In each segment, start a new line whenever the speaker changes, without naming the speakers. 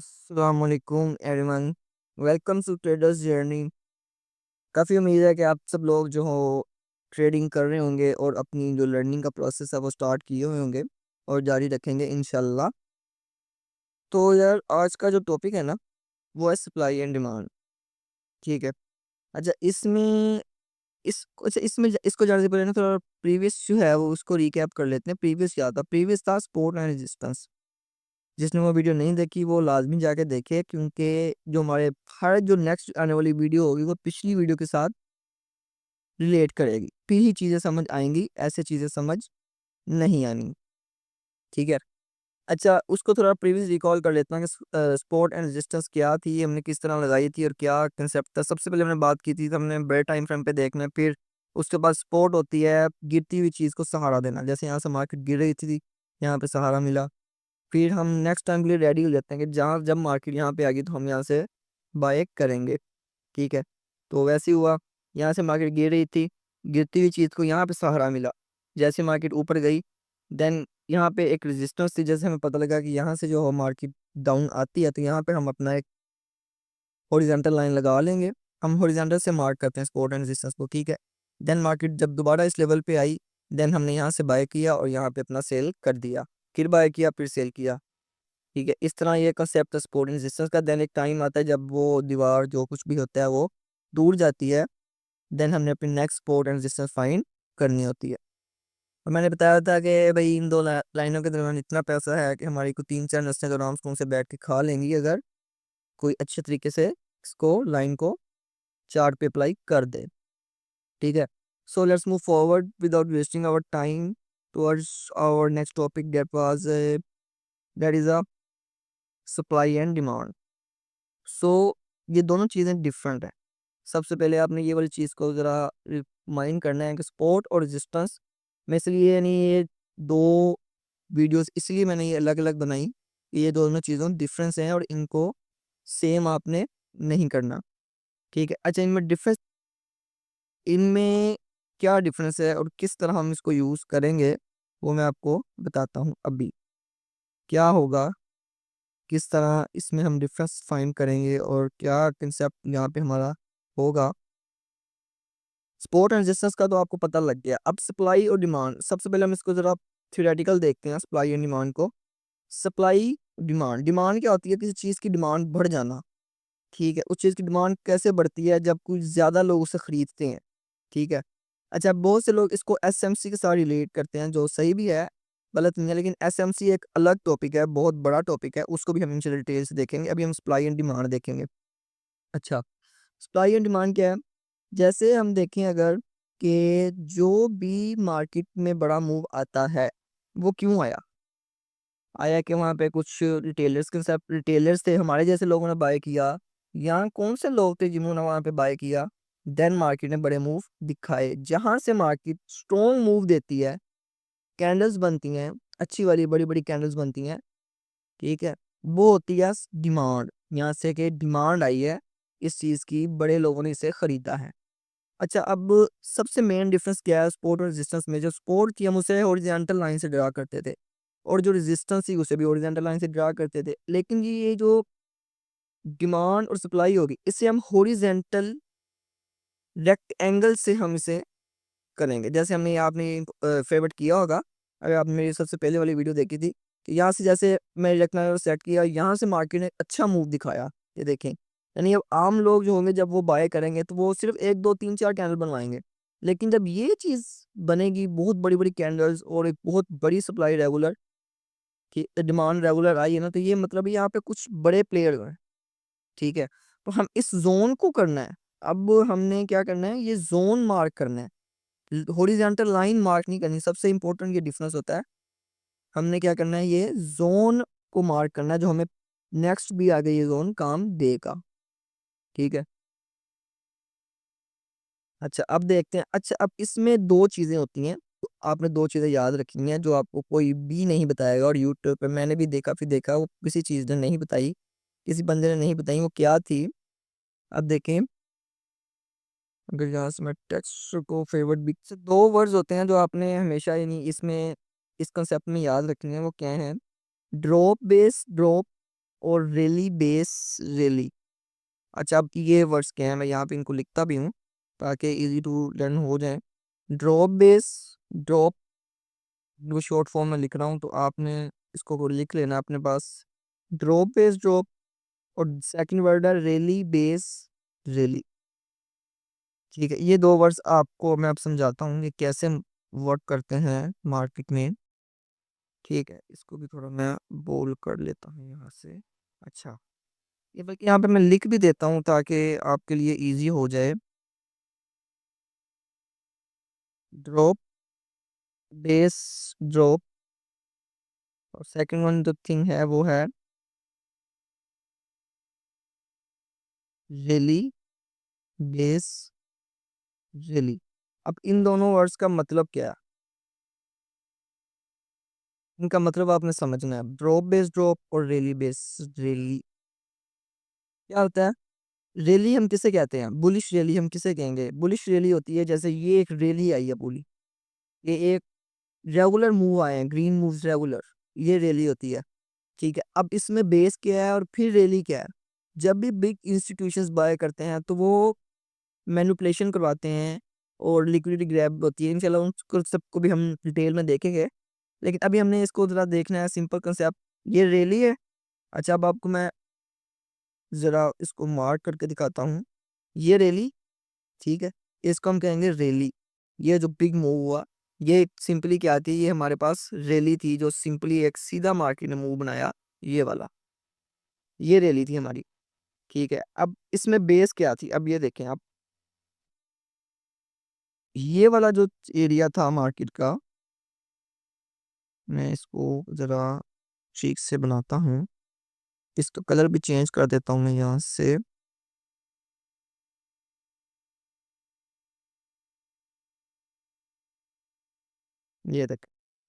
अस्सलामुअलैकुम everyone. Welcome to traders journey. काफ़ी उम्मीद है कि आप सब लोग जो हो ट्रेडिंग कर रहे होंगे और अपनी जो लर्निंग का प्रोसेस है वो स्टार्ट किए हुए होंगे और जारी रखेंगे इंशाल्लाह। तो यार आज का जो टॉपिक है ना वो है सप्लाई एंड डिमांड। ठीक है। अच्छा इसमें इसको जाने से पहले ना थोड़ा प्रीवियस जो है वो उसको रिकैप कर लेते हैं। प्रीवियस क्या था? प्रीवियस था सपोर्ट एंड रेजिस्टेंस। जिसने वो वीडियो नहीं देखी वो लाजमी जाके देखे, क्योंकि जो हमारे हर जो नेक्स्ट आने वाली वीडियो होगी वो पिछली वीडियो के साथ रिलेट करेगी, फिर ही चीज़ें समझ आएंगी, ऐसे चीज़ें समझ नहीं आनी। ठीक है। अच्छा, उसको थोड़ा प्रीवियस रिकॉल कर लेते हैं कि सपोर्ट एंड रेजिस्टेंस क्या थी, हमने किस तरह लगाई थी और क्या कंसेप्ट था। सबसे पहले हमने बात की थी तो हमने बड़े टाइम फ्रेम पे देखना है। फिर उसके बाद सपोर्ट होती है गिरती हुई चीज़ को सहारा देना। जैसे यहाँ से मार्केट गिर रही थी, यहाँ पे सहारा मिला। फिर हम नेक्स्ट टाइम के लिए रेडी हो जाते हैं कि जहाँ जब मार्केट यहाँ पे आ गई तो हम यहाँ से बाय करेंगे। ठीक है। तो वैसे ही हुआ, यहाँ से मार्केट गिर रही थी, गिरती हुई चीज़ को यहाँ पे सहारा मिला। जैसे मार्केट ऊपर गई, देन यहाँ पे एक रेजिस्टेंस थी। जैसे हमें पता लगा कि यहाँ से जो मार्केट डाउन आती है तो यहाँ पे हम अपना एक हॉरिजॉन्टल लाइन लगा लेंगे। हम हॉरिजॉन्टल से मार्क करते हैं सपोर्ट एंड रेजिस्टेंस को। ठीक है। देन मार्केट जब दोबारा इस लेवल पे आई, देन हमने यहाँ से बाय किया और यहाँ पे अपना सेल कर दिया। फिर बाय किया, फिर सेल किया। ठीक है। इस तरह ये कंसेप्ट सपोर्ट एंड रेजिस्टेंस का। देन एक टाइम आता है जब वो दीवार जो कुछ भी होता है वो दूर जाती है, देन हमने अपनी next support and resistance find करनी होती है। और मैंने बताया था कि भाई इन दो लाइनों के दरमियान इतना पैसा है कि हमारी को 3-4 नस्लें तो आराम से बैठ के खा लेंगी, अगर कोई अच्छे तरीके से इसको लाइन को चार्ट पे अप्लाई कर दे। ठीक है। So let's move forward without wasting our time towards our next topic, that is a supply and demand. सो ये दोनों चीज़ें डिफरेंट हैं। सबसे पहले आपने ये वाली चीज़ को ज़रा माइंड करना है कि सपोर्ट और रेजिस्टेंस में, इसलिए यानी ये दो वीडियोस इसलिए मैंने ये अलग अलग बनाई कि ये दोनों चीज़ों डिफरेंस हैं और इनको सेम आपने नहीं करना। ठीक है। अच्छा, इनमें क्या डिफरेंस है और किस तरह हम इसको यूज़ करेंगे वो मैं आपको बताता हूँ अभी। क्या होगा, किस तरह इसमें हम डिफरेंस फाइंड करेंगे और क्या कंसेप्ट यहाँ पे हमारा होगा। सपोर्ट एंड रेजिस्टेंस का तो आपको पता लग गया। अब सप्लाई और डिमांड, सबसे पहले हम इसको ज़रा थ्योरेटिकल देखते हैं सप्लाई एंड डिमांड को। सप्लाई डिमांड, डिमांड क्या होती है? किसी चीज़ की डिमांड बढ़ जाना। ठीक है। उस चीज़ की डिमांड कैसे बढ़ती है? जब कुछ ज़्यादा लोग उसे खरीदते हैं। ठीक है। अच्छा, बहुत से लोग इसको एसएमसी के साथ रिलेट करते हैं, जो सही भी है, गलत नहीं है, लेकिन एसएमसी एक अलग टॉपिक है, बहुत बड़ा टॉपिक है, उसको भी हम इनसे डिटेल से देखेंगे। अभी हम सप्लाई एंड डिमांड देखेंगे। अच्छा, सप्लाई एंड डिमांड क्या है? जैसे हम देखें अगर कि जो भी मार्केट में बड़ा मूव आता है वो क्यों आया? आया कि वहाँ पे कुछ रिटेलर्स के साथ रिटेलर्स थे, हमारे जैसे लोगों ने बाय किया, यहाँ कौन से लोग थे जिन्होंने वहाँ पे बाय किया, देन मार्केट ने बड़े मूव दिखाए। जहाँ से मार्केट स्ट्रॉन्ग मूव देती है, कैंडल्स बनती हैं, अच्छी वाली बड़ी बड़ी कैंडल्स बनती हैं। ठीक है। वो होती है डिमांड। यहाँ से कि डिमांड आई है इस चीज़ की, बड़े लोगों ने इसे खरीदा है। अच्छा, अब सबसे मेन डिफरेंस क्या है सपोर्ट और रेजिस्टेंस में? जो सपोर्ट थी हम उसे हॉरिजॉन्टल लाइन से ड्रा करते थे और जो रेजिस्टेंस थी उसे भी हॉरिजॉन्टल लाइन से ड्रा करते थे। लेकिन ये जो डिमांड और सप्लाई होगी इसे हम हॉरिजॉन्टल रेक्टेंगल से हम इसे करेंगे। जैसे हमने आपने फेवरेट किया होगा, अगर आपने मेरी सबसे पहले वाली वीडियो देखी थी, कि यहाँ से जैसे मैं रेक्टेंगल सेट किया, यहाँ से मार्केट ने अच्छा मूव दिखाया, ये देखें। यानी अब आम लोग जो होंगे जब वो बाय करेंगे तो वो सिर्फ 1 2 3 4 कैंडल बनवाएंगे। लेकिन जब ये चीज़ बनेगी, बहुत बड़ी बड़ी कैंडल्स और एक बहुत बड़ी सप्लाई रेगुलर की डिमांड रेगुलर आई है ना, तो ये मतलब यहाँ पे कुछ बड़े प्लेयर हैं। ठीक है। तो हम इस जोन को करना है। अब हमने क्या करना है, ये जोन मार्क करना है, हॉरिजॉन्टल लाइन मार्क नहीं करनी। सबसे इंपॉर्टेंट ये डिफरेंस होता है। हमने क्या करना है, ये जोन को मार्क करना है, जो हमें नेक्स्ट भी आगे ये जोन काम देगा। ठीक है। अच्छा, अब देखते हैं। अच्छा, अब इसमें दो चीज़ें होती हैं, तो आपने दो चीज़ें याद रखनी हैं जो आपको कोई भी नहीं बताएगा। और यूट्यूब पे मैंने भी देखा, फिर देखा वो किसी चीज़ ने नहीं बताई, किसी बंदे ने नहीं बताई, वो क्या थी। अब देखें, अगर यहाँ से मैं टेक्स्ट को फेवरेट भी से दो वर्ड्स होते हैं जो आपने हमेशा यानी इसमें इस कंसेप्ट में याद रखने हैं। वो क्या है? ड्रॉप बेस ड्रॉप और रेली बेस रेली। अच्छा, अब ये वर्ड्स क्या हैं, मैं यहाँ पे इनको लिखता भी हूँ ताकि इजी टू लर्न हो जाए। ड्रॉप बेस ड्रॉप, वो शॉर्ट फॉर्म में लिख रहा हूँ तो आपने इसको लिख लेना अपने पास। ड्रॉप बेस ड्रॉप, और सेकंड वर्ड है रेली बेस रेली। ठीक है, ये दो वर्ड्स आपको मैं अब समझाता हूँ ये कैसे वर्क करते हैं मार्केट में। ठीक है, इसको भी थोड़ा मैं बोल कर लेता हूँ यहाँ से। अच्छा, ये बल्कि यहाँ पे मैं लिख भी देता हूँ ताकि आपके लिए इजी हो जाए। ड्रॉप बेस ड्रॉप, और सेकंड वन जो थिंग है वो है रेली बेस रेली। अब इन दोनों वर्ड्स का मतलब क्या है, इनका मतलब आपने समझना है। ड्रॉप बेस ड्रॉप और रेली बेस रेली क्या होता है। रेली हम किसे कहते हैं, बुलिश रैली हम किसे कहेंगे। बुलिश रैली होती है जैसे ये एक रैली आई है पूरी, ये एक रेगुलर मूव आए हैं, ग्रीन मूव्स रेगुलर, ये रैली होती है। ठीक है, अब इसमें बेस क्या है और फिर रैली क्या है। जब भी बिग इंस्टीट्यूशंस बाय करते हैं तो वो मैनिपुलेशन करवाते हैं और लिक्विडिटी ग्रैब होती है। इंशाल्लाह उनको सबको भी हम डिटेल में देखेंगे, लेकिन अभी हमने इसको जरा देखना है सिंपल कंसेप्ट। ये रैली है। अच्छा, अब आपको मैं जरा इसको मार्क करके दिखाता हूँ। ये रैली, ठीक है, इसको हम कहेंगे रैली। ये जो बिग मूव हुआ, ये सिंपली क्या थी, ये हमारे पास रैली थी जो सिंपली एक सीधा मार्केट ने मूव बनाया, ये वाला, ये रैली थी हमारी। ठीक है, अब इसमें बेस क्या थी, अब ये देखें आप, ये वाला जो एरिया था मार्केट का, मैं इसको जरा ठीक से बनाता हूँ, इसका कलर भी चेंज कर देता हूँ मैं यहाँ से। ये देख,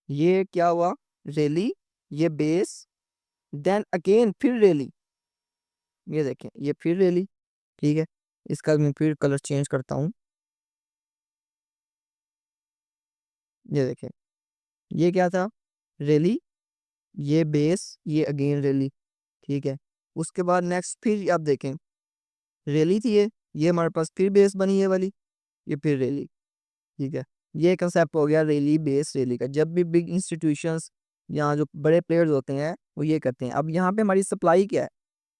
ये क्या हुआ, रैली, ये बेस, देन अगेन फिर रैली, ये देखें ये फिर रैली। ठीक है, इसका मैं फिर कलर चेंज करता हूँ, ये देखें, ये क्या था, रैली, ये बेस, ये अगेन रैली। ठीक है, उसके बाद नेक्स्ट फिर आप देखें, रैली थी ये हमारे पास फिर बेस बनी है वाली, ये फिर रैली। ठीक है, ये कंसेप्ट हो गया रैली बेस रैली का। जब भी बिग इंस्टीट्यूशंस, यहाँ जो बड़े प्लेयर्स होते हैं वो ये करते हैं। अब यहाँ पे हमारी सप्लाई क्या है,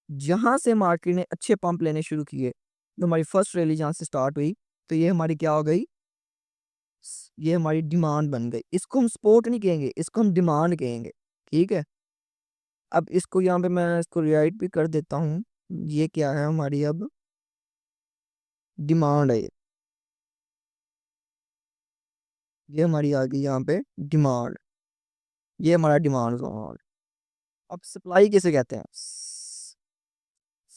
जहाँ से मार्केट ने अच्छे पंप लेने शुरू किए, तो हमारी फर्स्ट रैली जहाँ से स्टार्ट हुई, तो ये हमारी क्या हो गई, ये हमारी डिमांड बन गई। इसको हम सपोर्ट नहीं कहेंगे, इसको हम डिमांड कहेंगे। ठीक है, अब इसको यहाँ पे मैं इसको रिराइट भी कर देता हूँ। ये क्या है हमारी अब डिमांड है, ये हमारी आ गई यहाँ पे डिमांड, ये हमारा डिमांड जोन। अब सप्लाई किसे कहते हैं,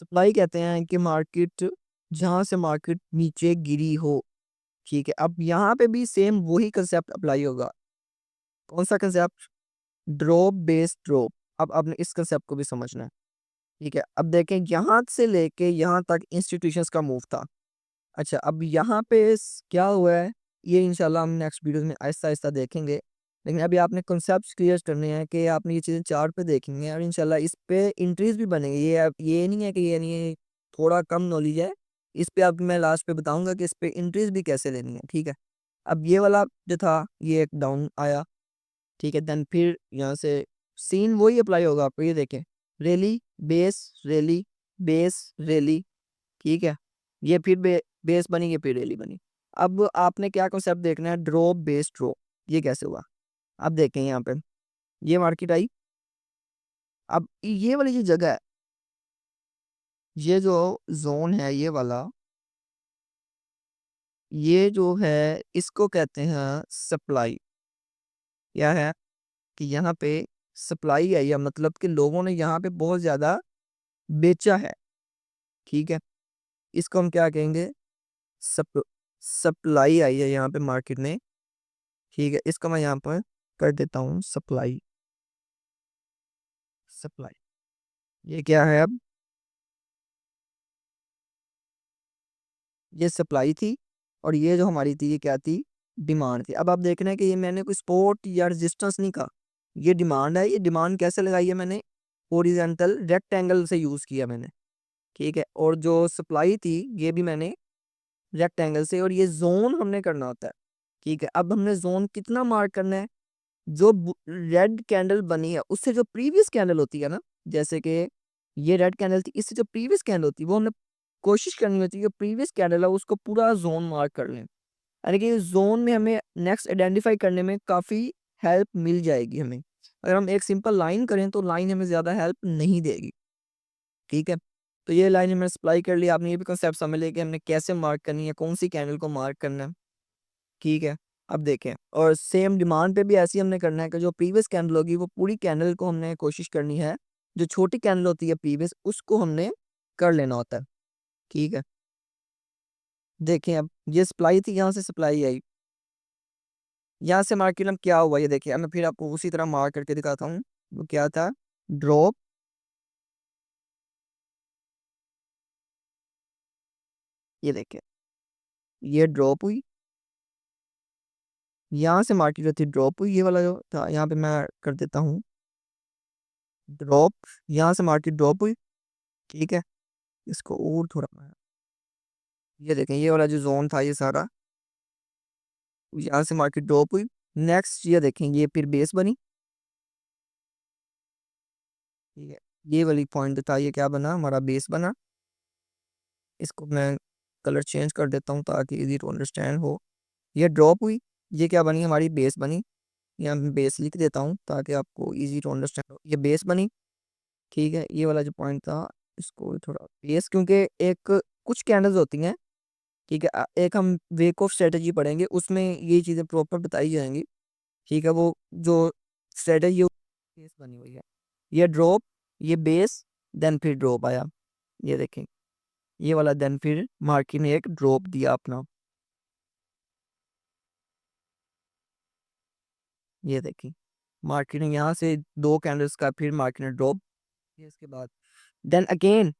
सप्लाई कहते हैं कि मार्केट, जहाँ से मार्केट नीचे गिरी हो। ठीक है, अब यहाँ पे भी सेम वही कंसेप्ट अप्लाई होगा। कौन सा कंसेप्ट, ड्रॉप बेस ड्रॉप। अब आपने इस कंसेप्ट को भी समझना है। ठीक है, अब देखें यहाँ से लेके यहाँ तक इंस्टीट्यूशंस का मूव था। अच्छा, अब यहाँ पे क्या हुआ है, ये इंशाल्लाह हम नेक्स्ट वीडियो में आहिस्ता आहिस्ता देखेंगे। लेकिन अभी आपने कॉन्सेप्ट्स क्लियर करने हैं कि आपने ये चीज़ें चार्ट पे देखेंगे और इंशाल्लाह इस पे इंट्रीज भी बनेगी। ये नहीं है कि ये नहीं है, थोड़ा कम नॉलेज है इस पे। अब मैं लास्ट पे बताऊंगा कि इस पे इंट्रीज भी कैसे लेनी है। ठीक है, अब ये वाला जो था ये एक डाउन आया। ठीक है, देन फिर यहाँ से सीन वही अप्लाई होगा आपको। ये देखें, रैली बेस रैली। ठीक है, ये फिर बेस बनी, ये फिर रैली बनी। अब आपने क्या कॉन्सेप्ट देखना है, ड्रॉप बेस ड्रॉप, ये कैसे हुआ। अब देखें यहाँ पे, ये मार्केट आई, अब ये वाली जो जगह है, ये जो जोन है ये वाला, ये जो है इसको कहते हैं सप्लाई। क्या है कि यहाँ पे सप्लाई आई है, मतलब कि लोगों ने यहाँ पे बहुत ज्यादा बेचा है। ठीक है, इसको हम क्या कहेंगे, सप सप्लाई आई है यहाँ पे मार्केट में। ठीक है, इसको मैं यहाँ पर कर देता हूँ सप्लाई। सप्लाई, ये क्या है अब, ये सप्लाई थी, और ये जो हमारी थी ये क्या थी, डिमांड थी। अब आप देख रहे हैं कि ये मैंने कोई सपोर्ट या रेजिस्टेंस नहीं कहा, ये डिमांड है। ये डिमांड कैसे लगाई है मैंने, हॉरिजॉन्टल रेक्टेंगल से यूज किया मैंने, ठीक है। और जो सप्लाई थी ये भी मैंने रेक्टेंगल से, और ये जोन हमने करना होता है, ठीक है। अब हमने जोन कितना मार्क करना है, जो रेड कैंडल बनी है उससे जो प्रीवियस कैंडल होती है ना, जैसे कि ये रेड कैंडल थी, इससे जो प्रीवियस कैंडल होती है वो हमने कोशिश करनी होती है कि प्रीवियस कैंडल है उसको पूरा जोन मार्क कर लें, यानी कि जोन में हमें नेक्स्ट आइडेंटिफाई करने में काफ़ी हेल्प मिल जाएगी हमें। अगर हम एक सिंपल लाइन करें तो लाइन हमें ज़्यादा हेल्प नहीं देगी, ठीक है। तो ये लाइन हमने सप्लाई कर ली, आपने ये भी कंसेप्ट समझ लिया कि हमने कैसे मार्क करनी है, कौन सी कैंडल को मार्क करना है, ठीक है। अब देखें, और सेम डिमांड पे भी ऐसे ही हमने करना है कि जो प्रीवियस कैंडल होगी वो पूरी कैंडल को हमने कोशिश करनी है, जो छोटी कैंडल होती है प्रीवियस उसको हमने कर लेना होता है, ठीक है। देखें, अब ये सप्लाई थी, यहाँ से सप्लाई आई, यहाँ से मार्केट में क्या हुआ ये देखिए। अब मैं फिर आपको उसी तरह मार्क करके दिखाता हूँ, वो क्या था, ड्रॉप, ये देखिए ये ड्रॉप हुई, यहाँ से मार्केट जो थी ड्रॉप हुई, ये वाला जो था यहाँ पे मैं कर देता हूँ ड्रॉप, यहाँ से मार्केट ड्रॉप हुई, ठीक है। इसको और थोड़ा ये देखें, ये वाला जो जोन था ये सारा, यहाँ से मार्केट ड्रॉप हुई। नेक्स्ट ये देखें, ये फिर बेस बनी, ठीक है। ये वाली पॉइंट था, ये क्या बना, हमारा बेस बना। इसको मैं कलर चेंज कर देता हूँ ताकि इजी टू अंडरस्टैंड हो। ये ड्रॉप हुई, ये क्या बनी, हमारी बेस बनी। यहाँ मैं बेस लिख देता हूँ ताकि आपको इजी टू अंडरस्टैंड हो। ये बेस बनी, ठीक है। ये वाला जो पॉइंट था इसको थोड़ा बेस, क्योंकि एक कुछ कैंडल्स होती हैं, ठीक है। एक हम वेक ऑफ स्ट्रेटजी पढ़ेंगे, उसमें ये चीज़ें प्रॉपर बताई जाएंगी, ठीक है। वो जो स्ट्रेटजी बेस बनी हुई है, ये ड्रॉप, ये बेस, देन फिर ड्रॉप आया, ये देखें ये वाला, देन फिर मार्केट ने एक ड्रॉप दिया अपना, ये देखिए मार्केट ने यहाँ से दो कैंडल्स का फिर मार्केट ने ड्रॉप, इसके बाद देन अगेन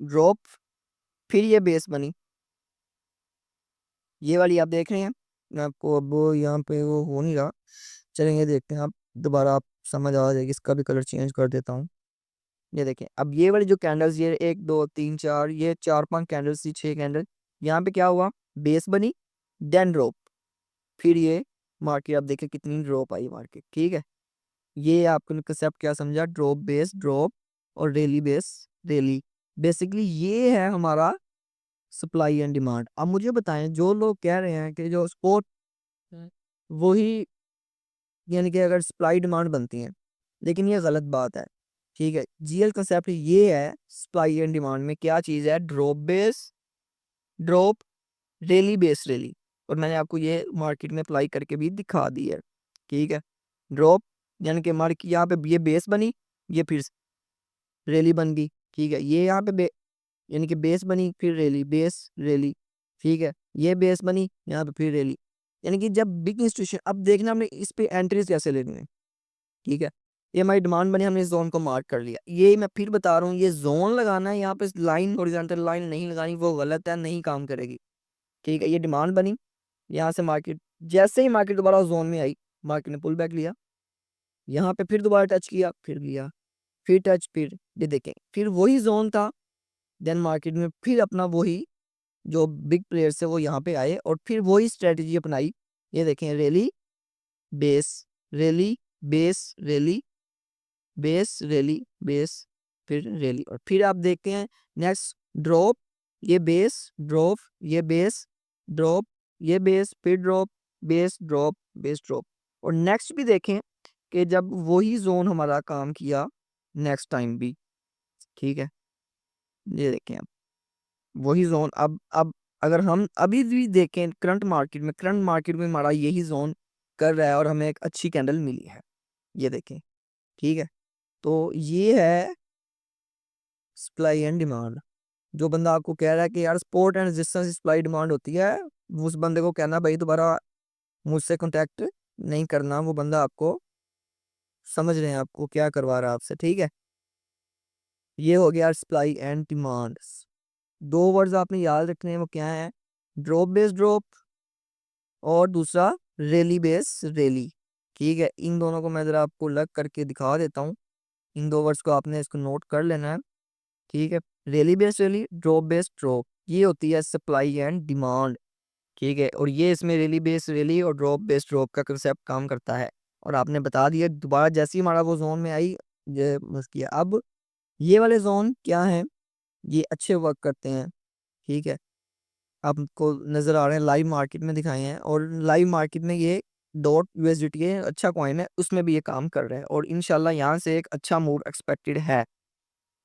ड्रॉप, फिर ये बेस बनी, ये वाली आप देख रहे हैं। मैं आपको अब यहाँ पे वो हो नहीं रहा, चलेंगे देखते हैं, आप दोबारा आप समझ आ जाएगी। इसका भी कलर चेंज कर देता हूँ। ये देखें, अब ये वाली जो कैंडल्स, ये एक दो तीन चार, ये चार पांच कैंडल्स थी, छह कैंडल, यहाँ पे क्या हुआ, बेस बनी, देन ड्रॉप, फिर ये मार्केट आप देखें कितनी ड्रॉप आई मार्केट, ठीक है। ये आपको कंसेप्ट क्या समझा, ड्रॉप बेस ड्रॉप और रैली बेस रैली, बेसिकली ये है हमारा सप्लाई एंड डिमांड। अब मुझे बताएं, जो लोग कह रहे हैं कि जो स्पोर्ट वही, यानी कि अगर सप्लाई डिमांड बनती है, लेकिन ये गलत बात है, ठीक है। जीएल कंसेप्ट ये है, सप्लाई एंड डिमांड में क्या चीज़ है, drop base drop, rally base rally, और मैंने आपको ये मार्केट में अप्लाई करके भी दिखा दी है, ठीक है। ड्रॉप यानी कि मार्केट यहाँ पे ये बेस बनी, ये फिर रैली बन गई, ठीक है। ये यहाँ पे यानी कि बेस बनी, फिर रैली, बेस रैली, ठीक है। ये बेस बनी, यहाँ पे फिर रैली, यानी कि जब बिग इंस्टीट्यूशन, अब देखना हमने इस पे एंट्रीज कैसे लेनी है, ठीक है। ये हमारी डिमांड बनी, हमने इस जोन को मार्क कर लिया। ये मैं फिर बता रहा हूँ, ये जोन लगाना है, यहाँ पे लाइन हॉरिजॉन्टल लाइन नहीं लगानी, वो गलत है, नहीं काम करेगी, ठीक है। ये डिमांड बनी, यहाँ से मार्केट, जैसे ही मार्केट दोबारा जोन में आई, मार्केट ने पुल बैक लिया, यहाँ पे फिर दोबारा टच किया, फिर लिया, फिर टच, फिर ये देखें फिर वही जोन था, देन मार्केट में फिर अपना वही जो बिग प्लेयर्स है वो यहाँ पे आए और फिर वही स्ट्रेटजी अपनाई। ये देखें, rally base rally base rally base rally base, फिर रैली, और फिर आप देखते हैं नेक्स्ट ड्रॉप, ये बेस ड्रॉप, ये बेस ड्रॉप, ये बेस, फिर drop, base drop, base drop. और नेक्स्ट भी देखें कि जब वही जोन हमारा काम किया नेक्स्ट टाइम भी, ठीक है। ये देखें आप वही जोन, अब अगर हम अभी भी देखें करंट मार्केट में हमारा यही जोन कर रहा है और हमें एक अच्छी कैंडल मिली है, ये देखें, ठीक है। तो ये है सप्लाई एंड डिमांड। जो बंदा आपको कह रहा है कि यार support and resistance supply demand होती है, उस बंदे को कहना भाई दोबारा मुझसे कांटेक्ट नहीं करना, वो बंदा आपको, समझ रहे हैं आपको क्या करवा रहा है आपसे, ठीक है। ये हो गया सप्लाई एंड डिमांड। दो वर्ड्स आपने याद रखने हैं, वो क्या है, ड्रॉप बेस ड्रॉप और दूसरा रैली बेस रैली, ठीक है। इन दोनों को मैं जरा आपको अलग करके दिखा देता हूँ। इन 2 वर्ड्स को आपने इसको नोट कर लेना है, ठीक है। Rally based rally, drop based drop, ये होती है सप्लाई एंड डिमांड, ठीक है। और ये इसमें रैली बेस्ड रैली और ड्रॉप बेस्ड ड्रॉप का कंसेप्ट काम करता है। और आपने बता दिया दोबारा जैसे ही हमारा वो जोन में आई, ये बस किया। अब ये वाले जोन क्या हैं, ये अच्छे वर्क करते हैं, ठीक है। आपको नजर आ रहे हैं, लाइव मार्केट में दिखाए हैं, और लाइव मार्केट में ये डॉट यूएसडीटी है, अच्छा कॉइन है, उसमें भी ये काम कर रहे हैं, और इंशाल्लाह यहाँ से एक अच्छा मूव एक्सपेक्टेड है,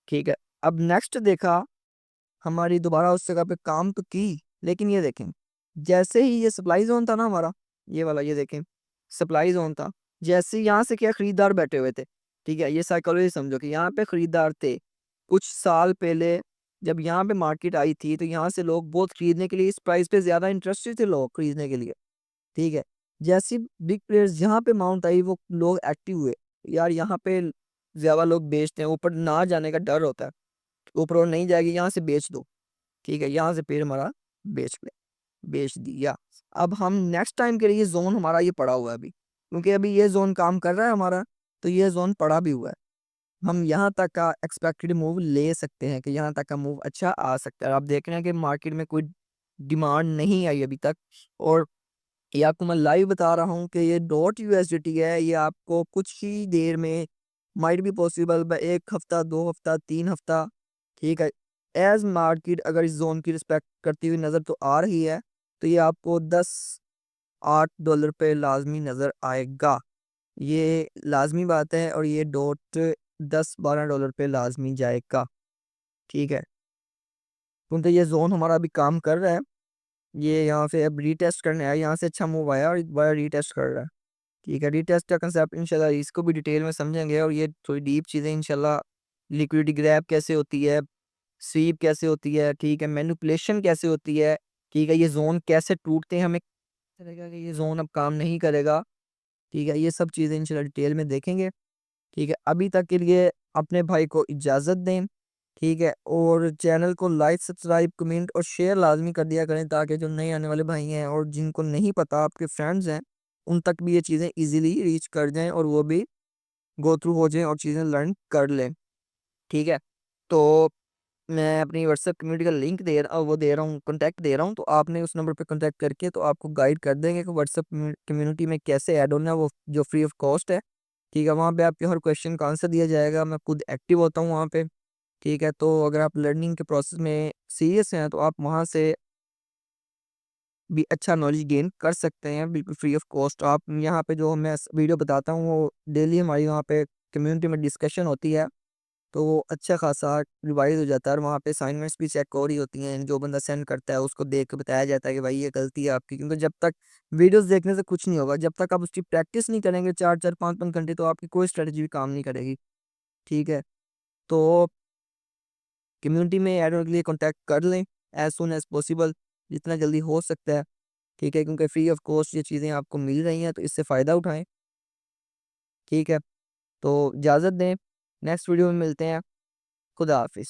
ठीक है। अब नेक्स्ट देखा, हमारी दोबारा उस जगह पे काम तो की, लेकिन ये देखें, जैसे ही ये सप्लाई जोन था ना हमारा, ये वाला, ये देखें सप्लाई जोन था, जैसे यहाँ से क्या खरीदार बैठे हुए थे, ठीक है। ये साइकोलॉजी समझो कि यहाँ पे खरीदार थे कुछ साल पहले, जब यहाँ पे मार्केट आई थी तो यहाँ से लोग बहुत खरीदने के लिए, इस प्राइस पे ज्यादा इंटरेस्टेड थे लोग खरीदने के लिए, ठीक है। जैसी बिग प्लेयर्स यहाँ पे माउंट आई, वो लोग एक्टिव हुए, यार यहाँ पे ज्यादा लोग बेचते हैं, ऊपर ना जाने का डर होता है, ऊपर और नहीं जाएगी, यहाँ से बेच दो, ठीक है। यहाँ से पेड़ हमारा बेच ले, बेच दिया। अब हम नेक्स्ट टाइम के लिए जोन हमारा ये पड़ा हुआ है अभी, क्योंकि अभी ये जोन काम कर रहा है हमारा, तो ये जोन पड़ा भी हुआ है। हम यहाँ तक का एक्सपेक्टेड मूव ले सकते हैं कि यहाँ तक का मूव अच्छा आ सकता है। आप देख रहे हैं कि मार्केट में कोई डिमांड नहीं आई अभी तक, और ये आपको मैं लाइव बता रहा हूँ कि ये डॉट यूएसडीटी है, ये आपको कुछ ही देर में, माइट भी पॉसिबल 1 हफ्ता, 2 हफ्ता, 3 हफ्ता, ठीक है। एज मार्केट अगर इस जोन की रिस्पेक्ट करती हुई नज़र तो आ रही है, तो ये आपको 10-8 डॉलर पे लाजमी नज़र आएगा, ये लाजमी बात है। और ये डॉट 10-12 डॉलर पे लाजमी जाएगा, ठीक है, क्योंकि ये जोन हमारा अभी काम कर रहा है। ये यहाँ से अब रीटेस्ट करने आया, यहाँ से अच्छा मूव आया और दोबारा रीटेस्ट कर रहा है, ठीक है। रीटेस्ट का कंसेप्ट इंशाल्लाह इसको भी डिटेल में समझेंगे, और ये थोड़ी डीप चीज़ें इंशाल्लाह, लिक्विडिटी ग्रैब कैसे होती है, स्वीप कैसे होती है, ठीक है, मैनिपुलेशन कैसे होती है, ठीक है, ये जोन कैसे टूटते हैं, हमें लगेगा कि ये जोन अब काम नहीं करेगा, ठीक है। ये सब चीज़ें इंशाल्लाह डिटेल में देखेंगे, ठीक है। अभी तक के लिए अपने भाई को इजाज़त दें, ठीक है। और चैनल को लाइक, सब्सक्राइब, कमेंट और शेयर लाजमी कर दिया करें, ताकि जो नए आने वाले भाई हैं और जिनको नहीं पता, आपके फ्रेंड्स हैं, उन तक भी ये चीज़ें इजीली रीच कर जाएं, और वो भी गो थ्रू हो जाएं और चीज़ें लर्न कर लें, ठीक है। तो मैं अपनी व्हाट्सएप कम्युनिटी का लिंक दे रहा हूँ, कॉन्टैक्ट दे रहा हूँ, तो आपने उस नंबर पे कॉन्टैक्ट करके तो आपको गाइड कर देंगे कि व्हाट्सएप कम्युनिटी में कैसे ऐड होना है, वो जो फ्री ऑफ कॉस्ट है, ठीक है। वहाँ पे आपके हर क्वेश्चन का आंसर दिया जाएगा, मैं खुद एक्टिव होता हूँ वहाँ पे, ठीक है। तो अगर आप लर्निंग के प्रोसेस में सीरियस हैं, तो आप वहाँ से भी अच्छा नॉलेज गेन कर सकते हैं, बिल्कुल फ्री ऑफ कॉस्ट। आप यहाँ पे जो मैं वीडियो बताता हूँ, वो डेली हमारी वहाँ पे कम्युनिटी में डिस्कशन होती है, तो वो अच्छा खासा रिवाइज हो जाता है, और वहाँ पे असाइनमेंट्स भी चेक हो रही होती हैं, जो बंदा सेंड करता है उसको देख के बताया जाता है कि भाई ये गलती है आपकी, क्योंकि जब तक वीडियोस देखने से कुछ नहीं होगा, जब तक आप उसकी प्रैक्टिस नहीं करेंगे 4-4, 5-5 घंटे, तो आपकी कोई स्ट्रेटजी भी काम नहीं करेगी, ठीक है। तो कम्युनिटी में ऐड होने के लिए कॉन्टैक्ट कर लें एज सुन एज पॉसिबल, जितना जल्दी हो सकता है, ठीक है, क्योंकि फ्री ऑफ कॉस्ट ये चीज़ें आपको मिल रही हैं, तो इससे फ़ायदा उठाएं, ठीक है। तो इजाज़त दें, नेक्स्ट वीडियो में मिलते हैं, खुदा हाफिज़।